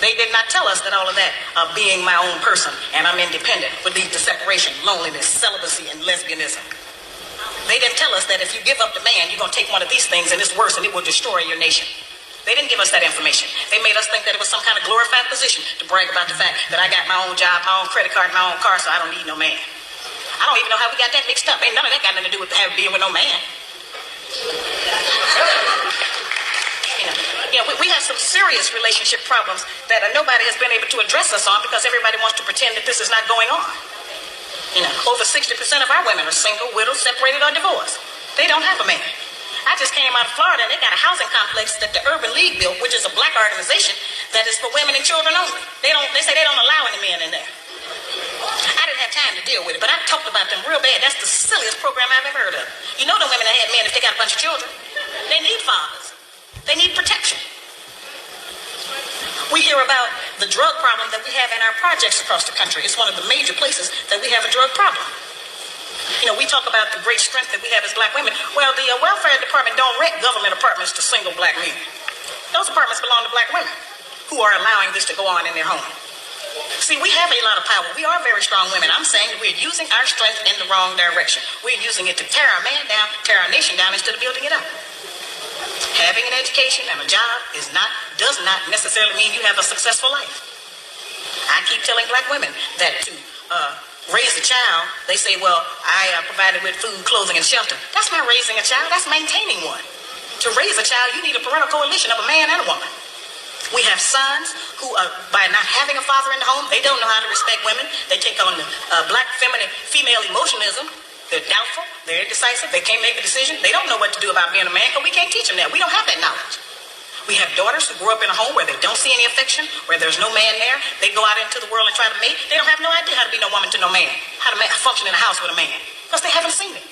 They did not tell us that all of that, being my own person and I'm independent, would lead to separation, loneliness, celibacy, and lesbianism. They didn't tell us that if you give up the man, you're going to take one of these things and it's worse and it will destroy your nation. They didn't give us that information. They made us think that it was some kind of glorified position to brag about the fact that I got my own job, my own credit card, my own car, so I don't need no man. I don't even know how we got that mixed up. Ain't none of that got nothing to do with being with no man. We have some serious relationship problems that nobody has been able to address us on because everybody wants to pretend that this is not going on. Over 60% of our women are single, widowed, separated, or divorced. They don't have a man. I just came out of Florida and they got a housing complex that the Urban League built, which is a black organization that is for women and children only. They say they don't allow any men in there. I didn't have time to deal with it, but I talked about them real bad. That's the silliest program I've ever heard of. You know the women that had men if they got a bunch of children. They need fathers. They need protection. We hear about the drug problem that we have in our projects across the country. It's one of the major places that we have a drug problem. We talk about the great strength that we have as black women. Well, the welfare department don't rent government apartments to single black men. Those apartments belong to black women who are allowing this to go on in their home. See, we have a lot of power. We are very strong women. I'm saying that we're using our strength in the wrong direction. We're using it to tear our man down, tear our nation down instead of building it up. Having an education and a job does not necessarily mean you have a successful life. I keep telling black women that to raise a child, they say, well, I provided with food, clothing, and shelter. That's not raising a child, that's maintaining one. To raise a child, you need a parental coalition of a man and a woman. We have sons who, by not having a father in the home, they don't know how to respect women. They take on the black female emotionalism. They're doubtful, they're indecisive, they can't make a decision. They don't know what to do about being a man because we can't teach them that. We don't have that knowledge. We have daughters who grew up in a home where they don't see any affection, where there's no man there. They go out into the world and try to mate. They don't have no idea how to be no woman to no man, how to function in a house with a man, because they haven't seen it.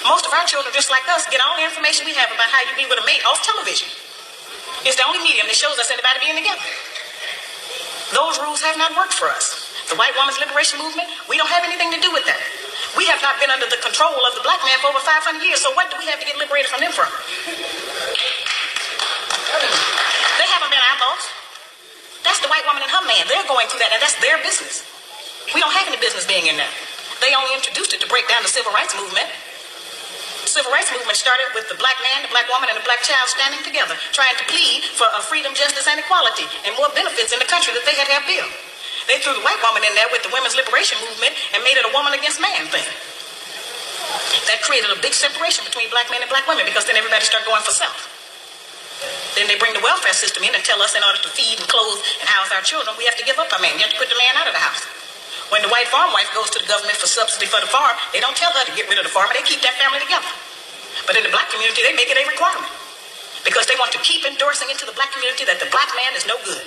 Most of our children, just like us, get all the information we have about how you be with a mate off television. It's the only medium that shows us anybody being together. Those rules have not worked for us. The white woman's liberation movement, we don't have anything to do with that. We have not been under the control of the black man for over 500 years, so what do we have to get liberated from them from? They haven't been our boss. That's the white woman and her man. They're going through that, and that's their business. We don't have any business being in there. They only introduced it to break down the civil rights movement. The civil rights movement started with the black man, the black woman, and the black child standing together, trying to plead for freedom, justice, and equality, and more benefits in the country that they had to have built. They threw the white woman in there with the women's liberation movement and made it a woman against man thing. That created a big separation between black men and black women because then everybody started going for self. Then they bring the welfare system in and tell us in order to feed and clothe and house our children, we have to give up our man. You have to put the man out of the house. When the white farm wife goes to the government for subsidy for the farm, they don't tell her to get rid of the farmer. They keep that family together. But in the black community, they make it a requirement because they want to keep endorsing into the black community that the black man is no good.